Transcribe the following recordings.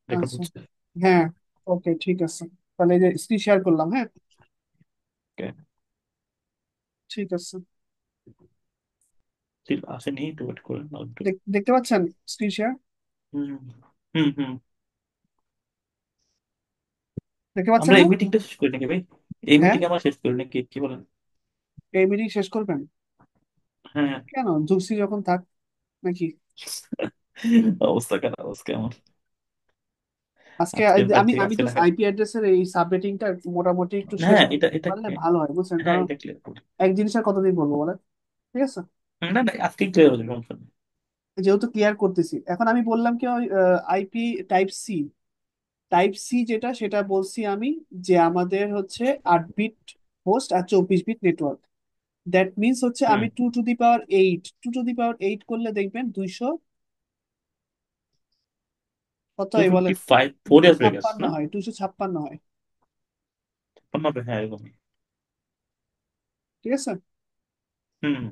Record আচ্ছা, হচ্ছে। হ্যাঁ, ওকে, ঠিক আছে। তাহলে এই যে স্ক্রিন শেয়ার করলাম, হ্যাঁ। ওকে। ঠিক আছে। ঠিক আসেনি, একটু ওয়েট করে নাও একটু। দেখতে পাচ্ছেন স্ক্রিন শেয়ার? হুম হুম হুম। দেখতে পাচ্ছেন আমরা না? এই মিটিংটা শেষ করি নাকি ভাই? এই হ্যাঁ, মিটিং আমরা শেষ করি নাকি, কি বলেন? এই মিটিং শেষ করবেন? হ্যাঁ। কেন, জুসি যখন থাক নাকি? অবস্থা খারাপ আজকে আমার। আজকে আজকে আমি প্রায় আমি আজকে জাস্ট দেখা। আইপি অ্যাড্রেসের এই সাবনেটিংটা মোটামুটি একটু শেষ হ্যাঁ, এটা করতে এটা পারলে ভালো হয়, বুঝছেন? হ্যাঁ, কারণ এটা ক্লিয়ার করি। এক জিনিসের কতদিন বলবো বলেন? ঠিক আছে, না না, আজকে ক্লিয়ার হয়ে যাবে, সমস্যা নেই। যেহেতু ক্লিয়ার করতেছি, এখন আমি বললাম কি ওই IP type C, type C যেটা সেটা বলছি আমি, যে আমাদের হচ্ছে 8 বিট হোস্ট আর 24 বিট নেটওয়ার্ক। দ্যাট মিনস হচ্ছে হুম। আমি 2 to the power 8, 2 to the পাওয়ার 8 করলে দেখবেন 200, কত টু হয় ফিফটি বলেন? ফাইভ ফোর দুশো ইয়ার্স হয়ে গেছে ছাপ্পান্ন না? হয়, 256 হয়। হবে, হ্যাঁ এরকমই। ঠিক আছে। হুম।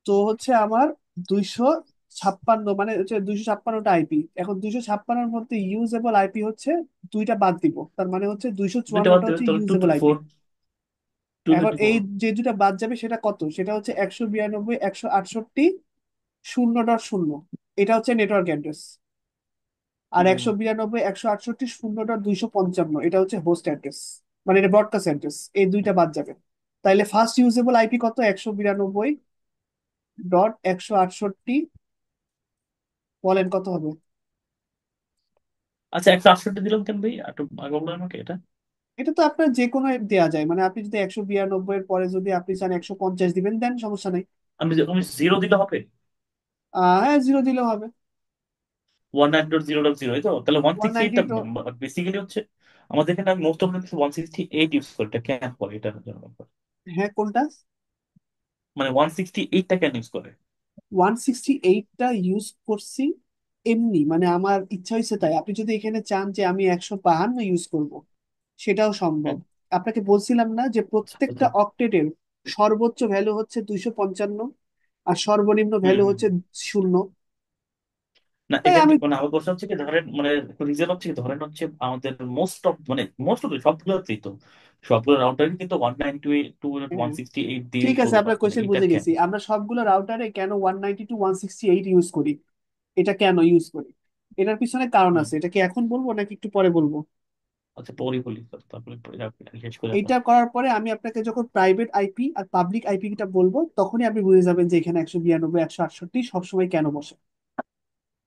তো হচ্ছে আমার 256, মানে হচ্ছে 256টা আইপি। এখন 256-র মধ্যে ইউজেবল আইপি হচ্ছে দুইটা বাদ দিব, তার মানে হচ্ছে দুইশো দুইটা বাদ চুয়ান্নটা দেবেন হচ্ছে তাহলে two usable fifty IP. Four two এখন ফিফটি এই ফোর যে দুটা বাদ যাবে সেটা কত, সেটা হচ্ছে 192, 168, 0.0। এটা হচ্ছে নেটওয়ার্ক অ্যাড্রেস। আর হুম। 192, 168, 0.255, এটা হচ্ছে হোস্ট অ্যাড্রেস, মানে এটা ব্রডকাস্ট অ্যাড্রেস। এই দুইটা বাদ যাবে। তাইলে ফার্স্ট ইউজেবল আইপি কত? 192.168, বলেন কত হবে? আচ্ছা, 168 দিলাম কেন ভাই, একটু আগে বললেন আমাকে এটা। এটা তো আপনার যে কোনো দেয়া যায়, মানে আপনি যদি 192 এর পরে যদি আপনি চান 150 দিবেন, দেন সমস্যা নেই। আমি জিরো দিলে হবে? হ্যাঁ, জিরো দিলেও হবে। 192.0.0, এই তো তাহলে ওয়ান ওয়ান সিক্সটি নাইনটি এইটটা। তো বেসিক্যালি হচ্ছে আমাদের এখানে মোস্ট অফ 168 ইউজ করে, এটা কেন করে এটা জানার ব্যাপার। হ্যাঁ, কোনটা? মানে 168টা কেন ইউজ করে? 168টা ইউজ করছি এমনি, মানে আমার ইচ্ছা হয়েছে তাই। আপনি যদি এখানে চান যে আমি 152 ইউজ করব, সেটাও সম্ভব। হ্যাঁ। আপনাকে বলছিলাম না যে প্রত্যেকটা আচ্ছা। অক্টেটের সর্বোচ্চ ভ্যালু হচ্ছে 255, আর সর্বনিম্ন হুম ভ্যালু হুম হচ্ছে হুম। 0। না, তাই এখানে আমি, মানে আমার প্রশ্ন হচ্ছে কি, ধরেন মানে রিজন হচ্ছে কি, ধরেন হচ্ছে আমাদের মোস্ট অফ সবগুলোতেই তো, সবগুলো রাউন্টারই কিন্তু 192.168 দিয়ে ঠিক আছে, চলে, আপনার মানে কোয়েশ্চেন এটা বুঝে কেন? গেছি। আমরা সবগুলো রাউটারে কেন 192.168 ইউজ করি, এটা কেন ইউজ করি, এটার পিছনে কারণ হুম। আছে। এটা কি এখন বলবো নাকি একটু পরে বলবো? আচ্ছা, পরে বলি, তারপরে শেষ করে আপনার। এইটা করার পরে আমি আপনাকে যখন প্রাইভেট আইপি আর পাবলিক আইপিটা বলবো, তখনই আপনি বুঝে যাবেন যে এখানে 192, 168 সবসময় কেন বসে,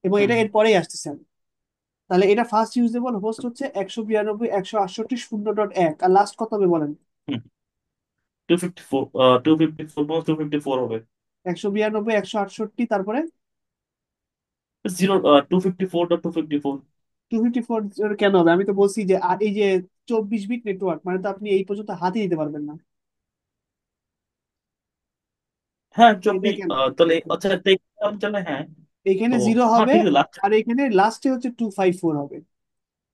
এবং হুম এটা হুম। এরপরেই আসতেছে। তাহলে এটা ফার্স্ট ইউজেবল হোস্ট হচ্ছে 192, 168, 0.1, আর লাস্ট কত হবে বলেন? 254, 254 হবে। 192, 168, তারপরে জিরো, 254.254। 254 কেন হবে? আমি তো বলছি যে আর এই যে 24 বিট নেটওয়ার্ক, মানে তো আপনি এই পর্যন্ত হাতই দিতে পারবেন না। হ্যাঁ, এই 24, দেখেন, তাহলে আচ্ছা দেখলাম তাহলে, হ্যাঁ। এখানে তো জিরো হ্যাঁ, হবে, ঠিক আছে, লাস্ট আর এখানে লাস্টে হচ্ছে 254 হবে।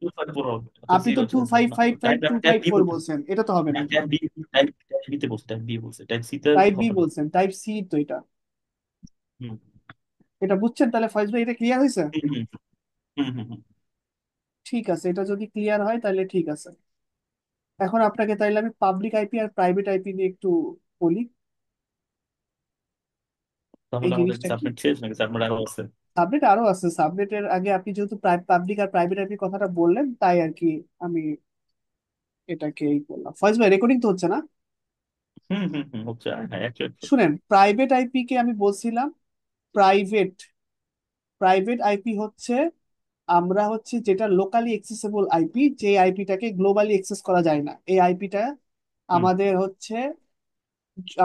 254 হবে। আচ্ছা, আপনি জিরো তো আচ্ছা, টু ফাইভ না, five five type two type five B four বলছে। বলছেন, এটা তো হবে না। টাইপ বি, টাইপ বিতে বলছে, টাইপ বি বলছে, টাইপ সি তে টাইপ বি হবে না। বলছেন, টাইপ সি তো এটা। হুম এটা বুঝছেন তাহলে ফয়েজ ভাই, এটা ক্লিয়ার হয়েছে? হুম হুম হুম হুম হুম। ঠিক আছে, এটা যদি ক্লিয়ার হয় তাহলে ঠিক আছে। এখন আপনাকে তাইলে আমি পাবলিক আইপি আর প্রাইভেট আইপি নিয়ে একটু বলি। এই তাহলে আমাদের জিনিসটা কি, সাবমিট শেষ নাকি, সাবমিট আরো আছে? সাবনেট আরো আছে। সাবনেটের আগে আপনি যেহেতু পাবলিক আর প্রাইভেট আইপি কথাটা বললেন, তাই আর কি আমি এটাকে এই বললাম। ফয়েজ ভাই, রেকর্ডিং তো হচ্ছে না? হুম হুম হুম, হচ্ছে, হ্যাঁ একটু। শুনেন, প্রাইভেট আইপি কে আমি বলছিলাম, প্রাইভেট প্রাইভেট আইপি হচ্ছে আমরা হচ্ছে যেটা লোকালি এক্সেসিবল আইপি, যে আইপিটাকে গ্লোবালি অ্যাক্সেস করা যায় না, এই আইপিটা হুম আমাদের হচ্ছে,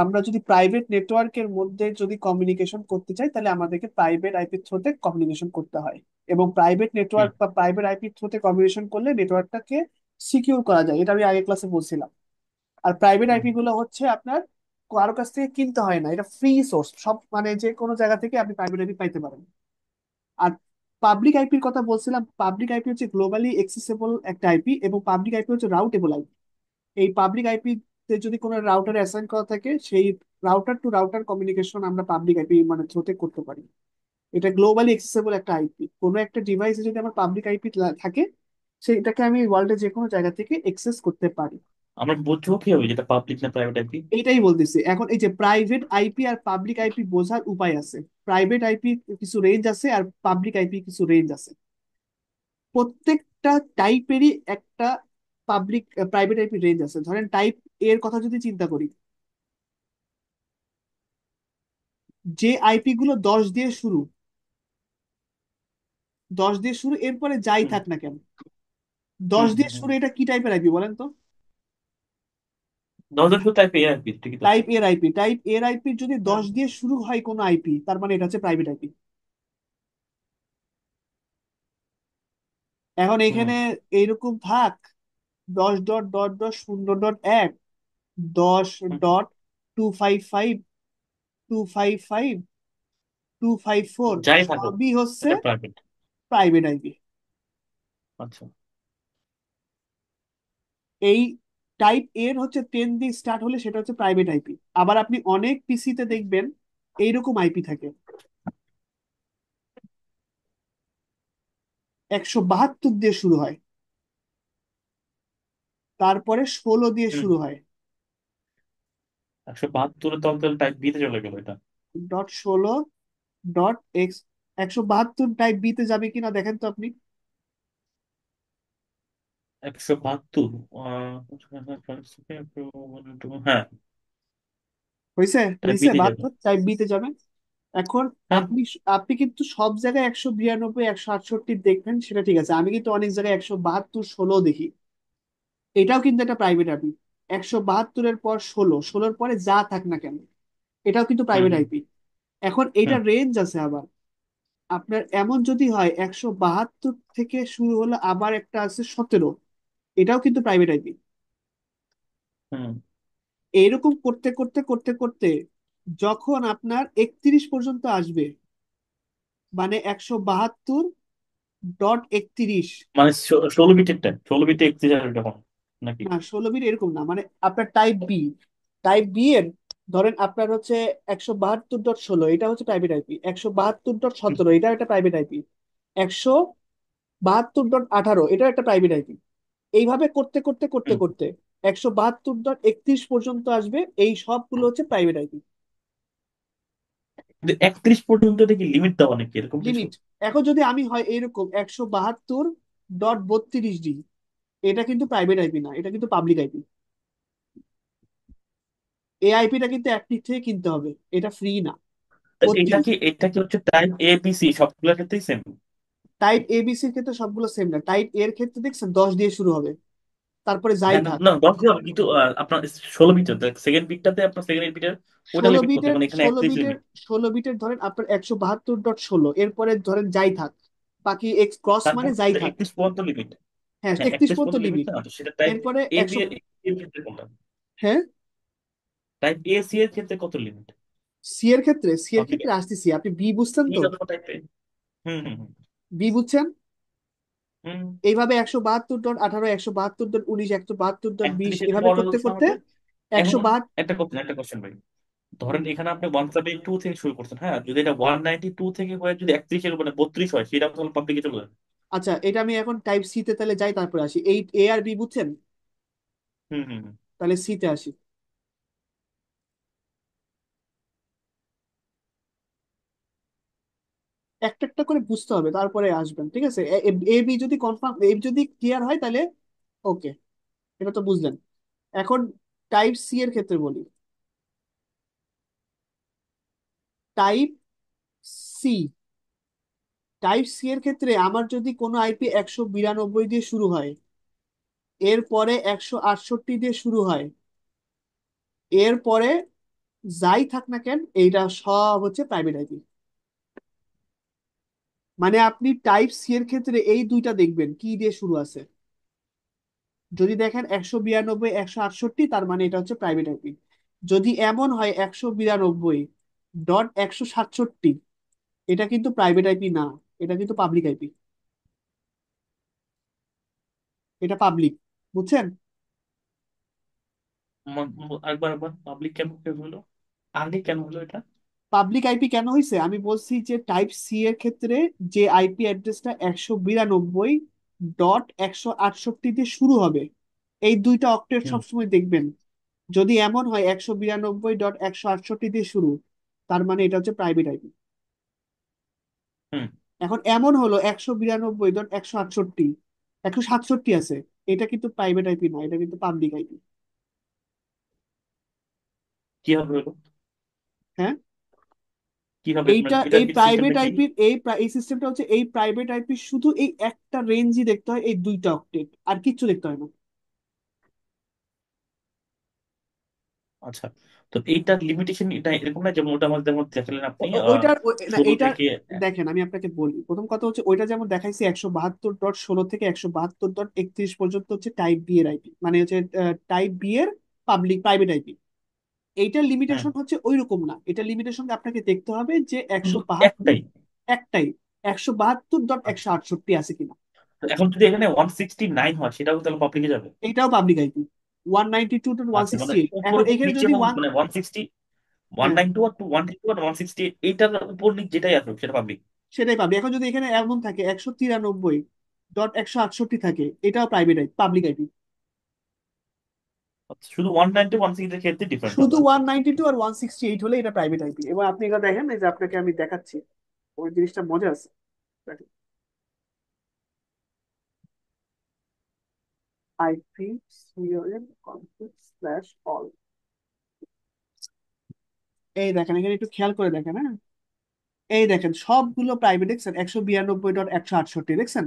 আমরা যদি প্রাইভেট নেটওয়ার্কের মধ্যে যদি কমিউনিকেশন করতে চাই, তাহলে আমাদেরকে প্রাইভেট আইপির থ্রুতে কমিউনিকেশন করতে হয়। এবং প্রাইভেট হুম নেটওয়ার্ক বা প্রাইভেট আইপির থ্রুতে কমিউনিকেশন করলে নেটওয়ার্কটাকে সিকিউর করা যায়, এটা আমি আগের ক্লাসে বলছিলাম। আর প্রাইভেট হুম আইপি গুলো হচ্ছে আপনার কারো কাছ থেকে কিনতে হয় না, এটা ফ্রি সোর্স, সব মানে যে কোনো জায়গা থেকে আপনি প্রাইভেট আইপি পাইতে পারেন। আর পাবলিক আইপির কথা বলছিলাম, পাবলিক আইপি হচ্ছে গ্লোবালি এক্সেসিবল একটা আইপি, এবং পাবলিক আইপি হচ্ছে রাউটেবল আইপি। এই পাবলিক আইপি তে যদি কোনো রাউটারে অ্যাসাইন করা থাকে, সেই রাউটার টু রাউটার কমিউনিকেশন আমরা পাবলিক আইপি মানে থ্রুতে করতে পারি। এটা গ্লোবালি অ্যাক্সেসেবল একটা আইপি। কোনো একটা ডিভাইসে যদি আমার পাবলিক আইপি থাকে, সেটাকে আমি ওয়ার্ল্ডের যে কোনো জায়গা থেকে অ্যাক্সেস করতে পারি। আমরা বুঝবো কিভাবে যেটা পাবলিক না প্রাইভেট আইপি? এইটাই বলতেছি। এখন এই যে প্রাইভেট আইপি আর পাবলিক আইপি বোঝার উপায় আছে। প্রাইভেট আইপি কিছু রেঞ্জ আছে আর পাবলিক আইপি কিছু রেঞ্জ আছে। প্রত্যেকটা টাইপেরই একটা পাবলিক প্রাইভেট আইপি রেঞ্জ আছে। ধরেন টাইপ এর কথা যদি চিন্তা করি, যে আইপি গুলো 10 দিয়ে শুরু, 10 দিয়ে শুরু, এরপরে যাই হুম থাক না কেন, হুম দশ হুম দিয়ে হুম। শুরু, এটা কি টাইপের আইপি বলেন তো? 10 শুধু টাইপ এ আইপি, ঠিকই তো আছে। টাইপ এর আইপি যদি হুম 10 দিয়ে শুরু হয় কোনো আইপি, তার মানে এটা হচ্ছে প্রাইভেট আইপি। এখন হুম এখানে এইরকম থাক 10.10.0.1, দশ হুম। ডট 255 255 254, যাই থাকুক, সবই হচ্ছে এটা প্রাইভেট। Private IP. আচ্ছা। এই টাইপ এর হচ্ছে 10 দিয়ে স্টার্ট হলে সেটা হচ্ছে প্রাইভেট আইপি। আবার আপনি অনেক পিসিতে দেখবেন এইরকম আইপি থাকে, 172 দিয়ে শুরু হয়, তারপরে 16 দিয়ে শুরু হুম। হয়। 172 তো তাহলে টাইপ বি তে চলে গেল এটা। .16.x, 172 টাইপ বি তে যাবে কিনা দেখেন তো আপনি। 172। হ্যাঁ, হয়েছে টাইপ বি হয়েছে, তে যাবে। 72 টাইপ বি তে যাবে। এখন হ্যাঁ। আপনি আপনি কিন্তু সব জায়গায় 192 168 দেখবেন, সেটা ঠিক আছে। আমি কিন্তু অনেক জায়গায় 172 16 দেখি, এটাও কিন্তু একটা প্রাইভেট আইপি। 172-এর পর 16, 16-র পরে যা থাক না কেন, এটাও কিন্তু হুম প্রাইভেট হুম আইপি। এখন এইটা হুম রেঞ্জ আছে আবার। আপনার এমন যদি হয় 172 থেকে শুরু হলো, আবার একটা আছে 17, এটাও কিন্তু প্রাইভেট আইপি। হুম এইরকম করতে করতে করতে করতে যখন আপনার 31 পর্যন্ত আসবে, মানে 172.31, মানে 16 বিটের, 16 বিটে 31 কেমন নাকি? না 16 বিট এরকম না, মানে আপনার টাইপ বি এর ধরেন আপনার হচ্ছে 172.16, এটা হচ্ছে প্রাইভেট আইপি। 172.17, এটা একটা প্রাইভেট আইপি। 172.18, এটা একটা প্রাইভেট আইপি। এইভাবে করতে করতে করতে হুম। করতে 172.31 পর্যন্ত আসবে, এই সবগুলো হচ্ছে প্রাইভেট আইপি। কিন্তু 31 পর্যন্ত এটা কি লিমিট দেওয়া নাকি এরকম কিছু? লিমিট। এখন যদি আমি হয় এইরকম 172.32D, এটা কিন্তু প্রাইভেট আইপি না, এটা কিন্তু পাবলিক আইপি। এই আইপিটা কিন্তু একটিভ থেকে কিনতে হবে, এটা ফ্রি না। তা প্রতি এটা কি হচ্ছে টাইপ এ বি সি সবগুলোর ক্ষেত্রেই সেম? টাইপ এবিসির ক্ষেত্রে সবগুলো সেম না। টাইপ এর ক্ষেত্রে দেখছেন 10 দিয়ে শুরু হবে, তারপরে যাই হ্যাঁ, না থাক। না, 10 দিয়ে হবে কিন্তু আপনার 16 বিটের সেকেন্ড বিটটাতে আপনার সেকেন্ড বিটের ওটা ষোলো লিমিট কোথায়, বিটের মানে এখানে ষোলো 31 বিটের লিমিট। 16 বিটের ধরেন আপনার 172.16, এরপরে ধরেন যাই থাক, বাকি এক্স ক্রস তারপর মানে যাই থাক। 31 পর্যন্ত লিমিট। হ্যাঁ, হ্যাঁ, 31 31 পর্যন্ত পর্যন্ত লিমিট লিমিট। না, তো সেটা টাইপ এরপরে এ বি 100। এর ক্ষেত্রে কোনটা? হ্যাঁ, টাইপ এ সি এর ক্ষেত্রে কত লিমিট? সি এর ক্ষেত্রে আসতেছি, আপনি বি বুঝছেন বি তো? অথবা টাইপ এ। হুম হুম হুম বি বুঝছেন? হুম। এইভাবে 172.18, 172.19, 172.20, 31-এর এভাবে পরে করতে হচ্ছে করতে আমাদের। একশো এখন বাহাত্তর একটা কোশ্চেন ভাই, ধরেন এখানে আপনি 172 থেকে শুরু করছেন, হ্যাঁ, যদি এটা 192 থেকে হয়ে যদি 31-এর মানে 32 হয়, সেটা তাহলে পাবলিকে চলে যাবে। আচ্ছা, এটা আমি এখন টাইপ সি তে তাহলে যাই, তারপরে আসি। এই এ আর বি বুঝছেন? হুম হুম হুম। তাহলে সি তে আসি। একটা একটা করে বুঝতে হবে, তারপরে আসবেন, ঠিক আছে? এ বি যদি কনফার্ম, এ যদি ক্লিয়ার হয় তাহলে ওকে, এটা তো বুঝলেন। এখন টাইপ সি এর ক্ষেত্রে বলি। টাইপ সি টাইপ সি এর ক্ষেত্রে আমার যদি কোনো আইপি 192 দিয়ে শুরু হয়, এরপরে 168 দিয়ে শুরু হয়, এরপরে যাই থাক না কেন, এইটা সব হচ্ছে প্রাইভেট আইপি। মানে আপনি টাইপ সি এর ক্ষেত্রে এই দুইটা দেখবেন কি দিয়ে শুরু আছে। যদি দেখেন 192 168, তার মানে এটা হচ্ছে প্রাইভেট আইপি। যদি এমন হয় 192.167, এটা কিন্তু প্রাইভেট আইপি না, এটা কিন্তু পাবলিক আইপি। এটা পাবলিক, বুঝছেন? একবার একবার পাবলিক কেন কেন হলো, আগে কেন হলো এটা? পাবলিক আইপি কেন হয়েছে আমি বলছি যে টাইপ সি এর ক্ষেত্রে যে আইপি অ্যাড্রেসটা 192.168 দিয়ে শুরু হবে, এই দুইটা অক্টেট হুম। সবসময় দেখবেন। যদি এমন হয় 192.168 দিয়ে শুরু, তার মানে এটা হচ্ছে প্রাইভেট আইপি। হুম। এখন এমন হলো 192.168, 167 আছে, এটা কিন্তু প্রাইভেট আইপি না, এটা কিন্তু পাবলিক আইপি। কিভাবে হলো? হ্যাঁ, কিভাবে মানে এইটা এটার এই কি প্রাইভেট সিস্টেমটা কি? আইপির এই সিস্টেমটা হচ্ছে, এই প্রাইভেট আইপি শুধু এই একটা রেঞ্জই দেখতে হয়, এই দুইটা অক্টেট, আর কিচ্ছু দেখতে হয় না। আচ্ছা, তো এইটার লিমিটেশন এটা এরকম না, যেমন ওটা আমাদের যেমন দেখালেন আপনি ওইটার না 16 এইটার, থেকে। দেখেন আমি আপনাকে বলি, প্রথম কথা হচ্ছে ওইটা যেমন দেখাইছি 172.16 থেকে 172.31 পর্যন্ত হচ্ছে টাইপ বি এর আইপি, মানে হচ্ছে টাইপ বি এর পাবলিক প্রাইভেট আইপি। এইটার হ্যাঁ, লিমিটেশন হচ্ছে ওইরকম না, এটা লিমিটেশন আপনাকে দেখতে হবে যে একশো শুধু বাহাত্তর একটাই। একটাই 172.168 আছে কিনা। তো এখন যদি এখানে 169 হয়, সেটাও তাহলে পাবলিকে যাবে? এইটাও পাবলিক আইপি, 192.ওয়ান আচ্ছা, মানে সিক্সটি এইট উপর এখন এইখানে নিচে যদি হোক, ওয়ান, মানে 160, ওয়ান হ্যাঁ নাইন টু আর টু 192 আর 168, এইটার উপর নিচ যেটাই আসুক সেটা পাবলিক। সেটাই পাবি। এখন যদি এখানে এমন থাকে 193.168 থাকে, এটাও প্রাইভেট আইপি, পাবলিক আইপি। শুধু 190 160 এর ক্ষেত্রে ডিফারেন্ট শুধু হবে আর কি। 192 আর 168 হলে এটা প্রাইভেট আইপি। এবার আপনি এটা দেখেন, এই যে আপনাকে আমি দেখাচ্ছি, ওই জিনিসটা মজা আছে। IP COM config slash all, এই দেখেন এখানে একটু খেয়াল করে দেখেন, হ্যাঁ এই দেখেন সবগুলো প্রাইভেট দেখছেন, 192.168 দেখছেন।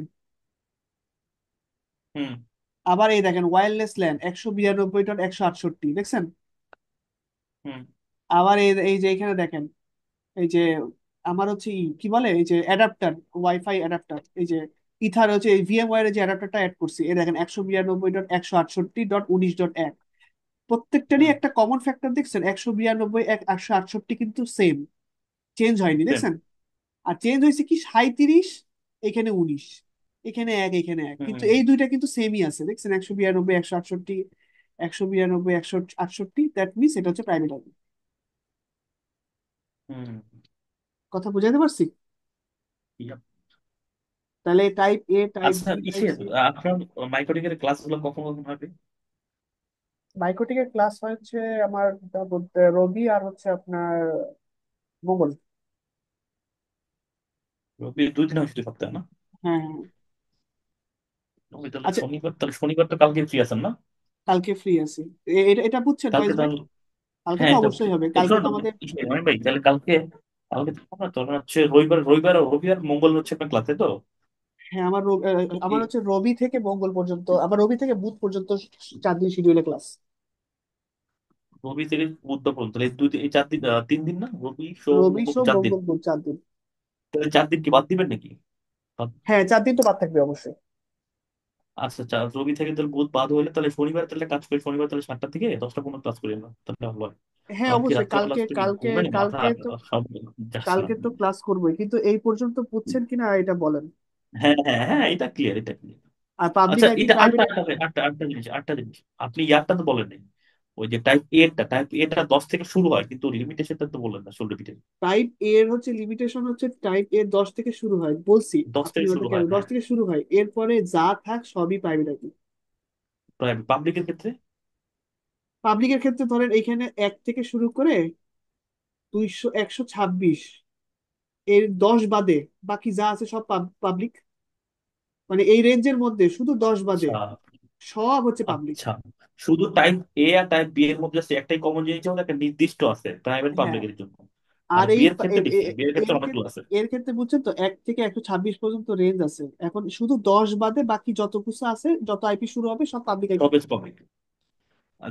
হুম। আবার এই দেখেন ওয়্যারলেস ল্যান 192.168 দেখছেন। হুম। আবার এই এই যে এখানে দেখেন, এই যে আমার হচ্ছে কি বলে, এই যে অ্যাডাপ্টার, ওয়াইফাই অ্যাডাপ্টার, এই যে ইথার হচ্ছে এই ভিএম ওয়্যারে যে অ্যাডাপ্টারটা অ্যাড করছি, এই দেখেন 192.168.19.1, প্রত্যেকটারই হুম। একটা কমন ফ্যাক্টর দেখছেন, 192.168 কিন্তু সেম, চেঞ্জ হয়নি সেম। দেখছেন। আর চেঞ্জ হয়েছে কি 37, এখানে 19, এখানে এক, এখানে এক, কিন্তু হুম। এই দুইটা কিন্তু সেমই আছে দেখছেন, 192.168, 192.168, দ্যাট মিনস এটা হচ্ছে প্রাইভেট আইপি। হুম। কথা বুঝাতে পারছি? Yep. তাহলে টাইপ এ, টাইপ আচ্ছা, বি, টাইপ ইসের সি। আপনার মাইক্রোটিকের ক্লাসগুলো কখন কখন হবে? মাইক্রোটিকের ক্লাস হচ্ছে আমার যা বলতে রবি আর হচ্ছে আপনার মঙ্গল। রবি 2 দিন হয়, শুধু সপ্তাহে না? হ্যাঁ হ্যাঁ। রবি তাহলে আচ্ছা, শনিবার, তাহলে শনিবার তো কালকে ফ্রি আছেন না? কালকে ফ্রি আছি। এটা এটা বুঝছেন কালকে ফয়েজ ভাই? তাহলে, কালকে হ্যাঁ তো এটা অবশ্যই হবে, কালকে শোনো তো আমাদের। আমি ভাই, তাহলে কালকে, কালকে থাকবো না, তখন হচ্ছে রবিবার, রবিবার মঙ্গল হচ্ছে আপনার ক্লাসে তো। হ্যাঁ তো আমার হচ্ছে রবি থেকে মঙ্গল পর্যন্ত, আবার রবি থেকে বুধ পর্যন্ত 4 দিন শিডিউলে ক্লাস। রবি থেকে বুধবার পর্যন্ত, তাহলে এই এই 4 দিন, 3 দিন না, রবি সোম রবি মঙ্গল সোম 4 দিন। মঙ্গল বুধ 4 দিন। তাহলে 4 দিন কি বাদ দিবেন নাকি? হ্যাঁ 4 দিন তো বাদ থাকবে অবশ্যই। আচ্ছা, আচ্ছা, রবি থেকে তাহলে বুধ বাদ হইলে তাহলে শনিবার তাহলে কাজ করি, শনিবার তাহলে 7টা থেকে 10টা পর্যন্ত ক্লাস করি না, তাহলে ভালো হয়। হ্যাঁ কারণ কি অবশ্যই, রাত্রে ক্লাস কালকে করি, কালকে ঘুমের মাথা কালকে তো, সব যাচ্ছে না। কালকে তো ক্লাস করবোই, কিন্তু এই পর্যন্ত বুঝছেন কিনা এটা বলেন। হ্যাঁ, হ্যাঁ, হ্যাঁ, এটা ক্লিয়ার, এটা ক্লিয়ার। আর পাবলিক আচ্ছা, আইপি এটা প্রাইভেট। আটটা আটটা আটটা আটটা জিনিস, আটটা জিনিস আপনি ইয়ারটা তো বলেন নাই। ওই যে টাইপ এটা 10 থেকে শুরু হয়, কিন্তু লিমিটেশনটা তো বললেন না, শুরু লিমিটেশন। টাইপ এর হচ্ছে লিমিটেশন হচ্ছে টাইপ এ 10 থেকে শুরু হয় বলছি। 10 আপনি থেকে শুরু ওটাকে হয়, 10 হ্যাঁ। থেকে শুরু হয়, এরপরে যা থাক সবই প্রাইভেট আইপি। প্রাইভেট পাবলিকের ক্ষেত্রে? পাবলিকের ক্ষেত্রে ধরেন এখানে 1 থেকে শুরু করে 126, এর 10 বাদে বাকি যা আছে সব পাবলিক, মানে এই রেঞ্জের মধ্যে শুধু 10 বাদে আচ্ছা, সব হচ্ছে পাবলিক। আচ্ছা, শুধু টাইপ এ আর টাইপ বি এর মধ্যে আছে একটাই কমন জিনিস, হলো একটা নির্দিষ্ট আছে প্রাইভেট হ্যাঁ, পাবলিকের জন্য। আর আর বি এই এর ক্ষেত্রে ডিফারেন্ট, বি এর ক্ষেত্রে এর অনেকগুলো আছে। এর ক্ষেত্রে বুঝছেন তো 1 থেকে 126 পর্যন্ত রেঞ্জ আছে, এখন শুধু 10 বাদে বাকি যত কিছু আছে, যত আইপি শুরু হবে সব পাবলিক আইপি। সব পাবলিক।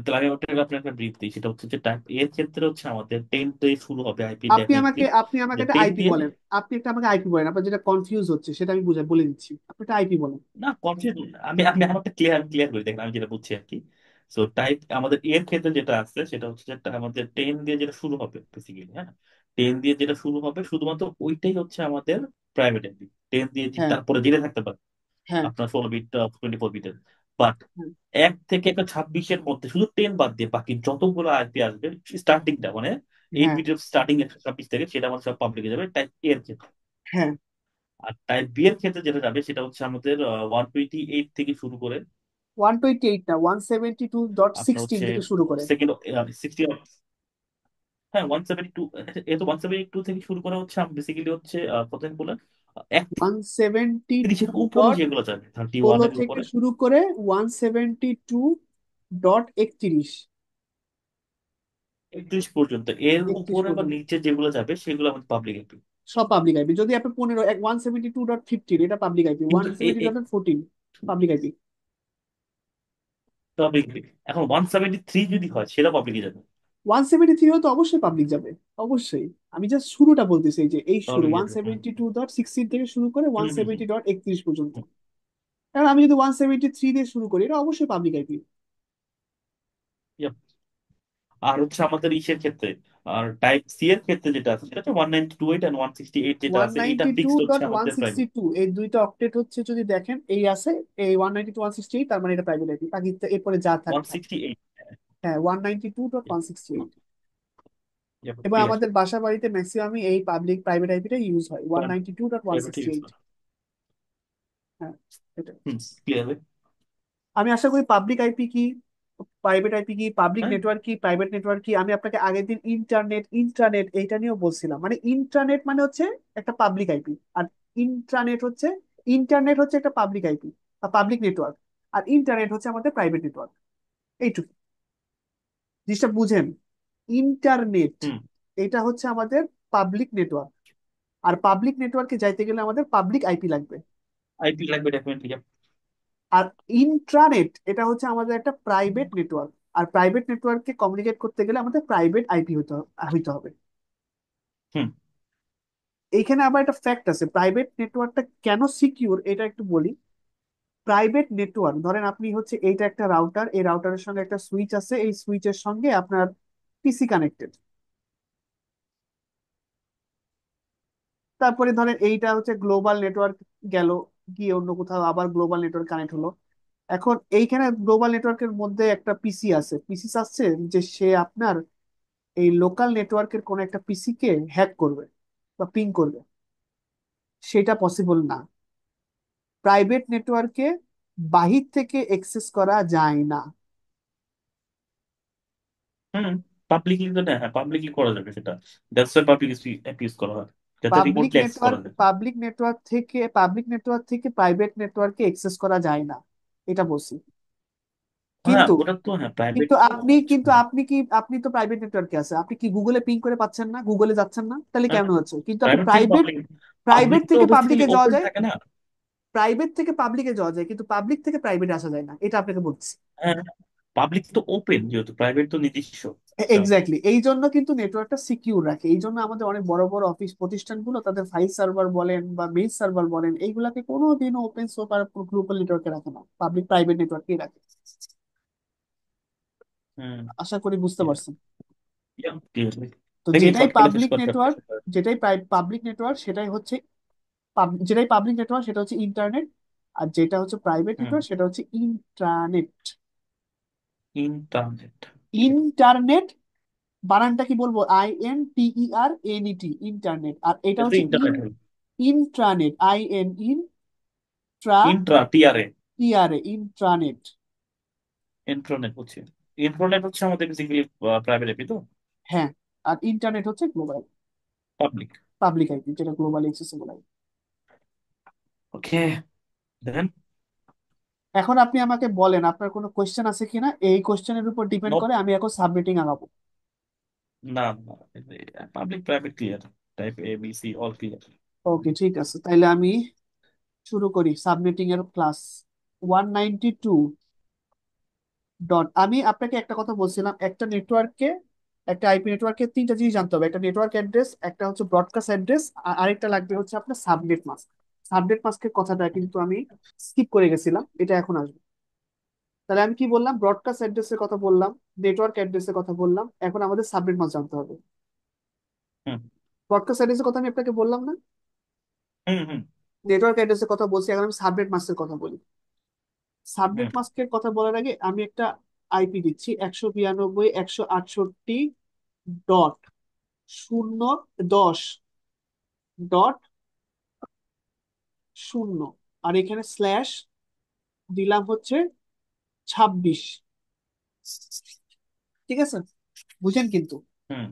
তাহলে আমি ওটা আপনার একটা ব্রিফ দিই, সেটা হচ্ছে যে টাইপ এর ক্ষেত্রে হচ্ছে আমাদের 10 দিয়ে শুরু হবে আইপি, ডেফিনেটলি। আপনি আমাকে যে একটা 10 আইপি দিয়ে, বলেন। আপনি একটা আমাকে আইপি বলেন, আপনার যেটা কনফিউজ হচ্ছে সেটা আমি বুঝে বলে দিচ্ছি, আপনি একটা আইপি বলেন। না কনফিউজ, আমি আমি আমার ক্লিয়ার ক্লিয়ার করে দেখেন, আমি যেটা বুঝছি আর কি। সো টাইপ আমাদের এর ক্ষেত্রে যেটা আছে সেটা হচ্ছে যে আমাদের 10 দিয়ে যেটা শুরু হবে বেসিক্যালি, হ্যাঁ। 10 দিয়ে যেটা শুরু হবে শুধুমাত্র ওইটাই হচ্ছে আমাদের প্রাইভেট এমবি। 10 দিয়ে হ্যাঁ তারপরে যেটা থাকতে পারে হ্যাঁ আপনার 16 বিট, 24 বিটের। বাট হ্যাঁ 1 থেকে একটা 26-এর মধ্যে শুধু 10 বাদ দিয়ে বাকি যতগুলো আইপি আসবে, স্টার্টিংটা মানে এইট হ্যাঁ, বিটের স্টার্টিং 126 থেকে, সেটা আমাদের সব পাবলিকে যাবে টাইপ এ এর ক্ষেত্রে। হ্যাঁ। আর টাইপ বি এর ক্ষেত্রে যেটা যাবে সেটা হচ্ছে আমাদের 128 থেকে শুরু করে 128 না, 172.16 আপনার হচ্ছে থেকে শুরু করে। সেকেন্ড 60, হ্যাঁ 172, এ তো 172 থেকে শুরু করা হচ্ছে বেসিক্যালি হচ্ছে কত বলে 172 একত্রিশের উপরে ডট যেগুলো যাবে, 31 ষোলো এর থেকে উপরে শুরু করে 172.31। 31 পর্যন্ত, এর 31 উপরে বা পর্যন্ত নিচে যেগুলো যাবে সেগুলো আমাদের পাবলিক আইপি। সব পাবলিক আইপি। যদি আপনি 15 172.15 এটা পাবলিক আইপি, কিন্তু 172.14 পাবলিক আইপি। পাবলিক, এখন 173 যদি হয় সেটা পাবলিকে যাবে। 173 তো অবশ্যই পাবলিক যাবে, অবশ্যই। আমি জাস্ট শুরুটা বলতেছি, এই যে এই শুরু পাবলিক ওয়ান যাবে, হুম। সেভেন্টি টু ডট সিক্সটিন থেকে শুরু করে ওয়ান হুম হুম হুম সেভেন্টি ডট একত্রিশ পর্যন্ত। হুম। কারণ আমি যদি 173 দিয়ে শুরু করি, এটা অবশ্যই পাবলিক আইপি। Yep. আর হচ্ছে আমাদের ইসের ক্ষেত্রে, আর টাইপ সি এর ক্ষেত্রে যেটা আছে সেটা হচ্ছে 192.8 আর 168 যেটা ওয়ান আছে, এটা নাইনটি টু ফিক্সড হচ্ছে ডট ওয়ান আমাদের সিক্সটি প্রাইভেট। টু এই দুইটা অক্টেট হচ্ছে, যদি দেখেন এই আছে, এই 192.168, তার মানে এটা প্রাইভেট আইপি, বাকি এরপরে যা থাক ওয়ান থাক। সিক্সটি এইট হ্যাঁ, 192.168। এবং ক্লিয়ার। আমাদের বাসা বাড়িতে ম্যাক্সিমামই এই পাবলিক প্রাইভেট আইপিটা ইউজ হয়, 192.ওয়ান প্রাইভেট সিক্সটি ইউজ এইট করে। হ্যাঁ, এটা। হুম, ক্লিয়ার। আমি আশা করি পাবলিক আইপি কি, প্রাইভেট আইপি কি, পাবলিক হ্যাঁ। নেটওয়ার্ক কি, প্রাইভেট নেটওয়ার্ক কি, আমি আপনাকে আগের দিন ইন্টারনেট ইন্ট্রানেট এইটা নিয়েও বলছিলাম। মানে ইন্টারনেট মানে হচ্ছে একটা পাবলিক আইপি, আর ইন্ট্রানেট হচ্ছে, ইন্টারনেট হচ্ছে একটা পাবলিক আইপি বা পাবলিক নেটওয়ার্ক, আর ইন্টারনেট হচ্ছে আমাদের প্রাইভেট নেটওয়ার্ক। এইটুকু জিনিসটা বুঝেন। ইন্টারনেট হুম। এটা হচ্ছে আমাদের পাবলিক নেটওয়ার্ক, আর পাবলিক নেটওয়ার্কে যাইতে গেলে আমাদের পাবলিক আইপি লাগবে। আইপি লাগবে ডেফিনেটলি। আর ইন্ট্রানেট এটা হচ্ছে আমাদের একটা প্রাইভেট নেটওয়ার্ক, আর প্রাইভেট নেটওয়ার্ককে কমিউনিকেট করতে গেলে আমাদের প্রাইভেট আইপি হইতে হবে। হুম। এইখানে আবার একটা ফ্যাক্ট আছে, প্রাইভেট নেটওয়ার্কটা কেন সিকিউর এটা একটু বলি। প্রাইভেট নেটওয়ার্ক, ধরেন আপনি হচ্ছে এইটা একটা রাউটার, এই রাউটারের সঙ্গে একটা সুইচ আছে, এই সুইচের সঙ্গে আপনার পিসি কানেক্টেড। তারপরে ধরেন এইটা হচ্ছে গ্লোবাল নেটওয়ার্ক গেল, গিয়ে অন্য কোথাও আবার গ্লোবাল নেটওয়ার্ক কানেক্ট হলো। এখন এইখানে গ্লোবাল নেটওয়ার্কের মধ্যে একটা পিসি আছে, পিসি আছে যে সে আপনার এই লোকাল নেটওয়ার্কের কোন একটা পিসি কে হ্যাক করবে বা পিং করবে, সেটা পসিবল না। প্রাইভেট নেটওয়ার্কে বাহির থেকে অ্যাক্সেস করা যায় না। হুম। পাবলিকলি তো না, হ্যাঁ পাবলিকলি করা যাবে সেটা। দ্যাটস ওয়াই পাবলিক ইউজ করা হয়, যাতে রিমোটলি অ্যাক্সেস করা যায়। পাবলিক নেটওয়ার্ক থেকে প্রাইভেট নেটওয়ার্কে অ্যাক্সেস করা যায় না, এটা বলছি। হ্যাঁ কিন্তু ওটা তো হ্যাঁ প্রাইভেট কিন্তু তো। আপনি তো প্রাইভেট নেটওয়ার্কে আছে, আপনি কি গুগলে পিং করে পাচ্ছেন না? গুগলে যাচ্ছেন না, তাহলে হ্যাঁ, কেমন হচ্ছে? কিন্তু আপনি প্রাইভেট থেকে প্রাইভেট পাবলিক, প্রাইভেট পাবলিক তো থেকে বেসিক্যালি পাবলিকে যাওয়া ওপেন যায়, থাকে না। প্রাইভেট থেকে পাবলিকে যাওয়া যায়, কিন্তু পাবলিক থেকে প্রাইভেটে আসা যায় না, এটা আপনাকে বলছি। হ্যাঁ, পাবলিক তো ওপেন, যেহেতু প্রাইভেট তো নিজস্ব একটা। এক্স্যাক্টলি, এই জন্য কিন্তু নেটওয়ার্কটা সিকিউর রাখে। এই জন্য আমাদের অনেক বড় বড় অফিস প্রতিষ্ঠানগুলো তাদের ফাইল সার্ভার বলেন বা মেইল সার্ভার বলেন, এইগুলাকে কোনোদিনও ওপেন সোর্স আর গ্লোবাল নেটওয়ার্কে রাখে না, পাবলিক প্রাইভেট নেটওয়ার্কেই রাখে। হুম। আশা করি বুঝতে পারছেন। ক্লিয়ারলি। তো দেখি যেটাই শর্ট করে শেষ পাবলিক করতে হবে নেটওয়ার্ক, সেটা। যেটাই পাবলিক নেটওয়ার্ক সেটাই হচ্ছে যেটাই পাবলিক নেটওয়ার্ক সেটা হচ্ছে ইন্টারনেট, আর যেটা হচ্ছে প্রাইভেট হুম। নেটওয়ার্ক সেটা হচ্ছে ইন্ট্রানেট। ইন্টারনেট। ইন্টারনেট বানানটা কি বলবো? INTERNET, internet. আর এটা এটা তো হচ্ছে ইন্টারনেট। ইন্ট্রানেট, ট্রা intra T R A. T R A, intranet. Intranet হচ্ছে, ইন্ট্রানেট হচ্ছে আমাদের বেসিক্যালি প্রাইভেট এপি তো। হ্যাঁ, আর ইন্টারনেট হচ্ছে গ্লোবাল পাবলিক। পাবলিক আইপি, যেটা global accessible IP. Okay, then. এখন আপনি আমাকে বলেন আপনার কোনো কোয়েশ্চেন আছে কিনা, এই কোয়েশ্চেনের উপর ডিপেন্ড নো। করে আমি এখন সাবমিটিং আগাবো। না না, public private clear, type A B C all clear. ওকে, ঠিক আছে, তাইলে আমি শুরু করি সাবমিটিং এর ক্লাস। 192 ডট, আমি আপনাকে একটা কথা বলছিলাম, একটা নেটওয়ার্ককে, একটা আইপি নেটওয়ার্কে তিনটা জিনিস জানতে হবে: একটা নেটওয়ার্ক অ্যাড্রেস, একটা হচ্ছে ব্রডকাস্ট অ্যাড্রেস, আর আরেকটা লাগবে হচ্ছে আপনার সাবনেট মাস্ক। সাবনেট মাস্কের কথাটা কিন্তু আমি স্কিপ করে গেছিলাম, এটা এখন আসবে। তাহলে আমি কি বললাম? ব্রডকাস্ট অ্যাড্রেসের কথা বললাম, নেটওয়ার্ক অ্যাড্রেসের কথা বললাম, এখন আমাদের সাবনেট মাস্ক জানতে হবে। হুম ব্রডকাস্ট অ্যাড্রেসের কথা আমি আপনাকে বললাম না, হুম হুম নেটওয়ার্ক অ্যাড্রেসের কথা বলছি, এখন আমি সাবনেট মাস্কের কথা বলি। সাবনেট হুম মাস্কের কথা বলার আগে আমি একটা আইপি দিচ্ছি, 192.168 শূন্য, 10 ডট শূন্য, আর এখানে স্ল্যাশ দিলাম হচ্ছে 26। ঠিক আছে, বুঝেন কিন্তু? হুম।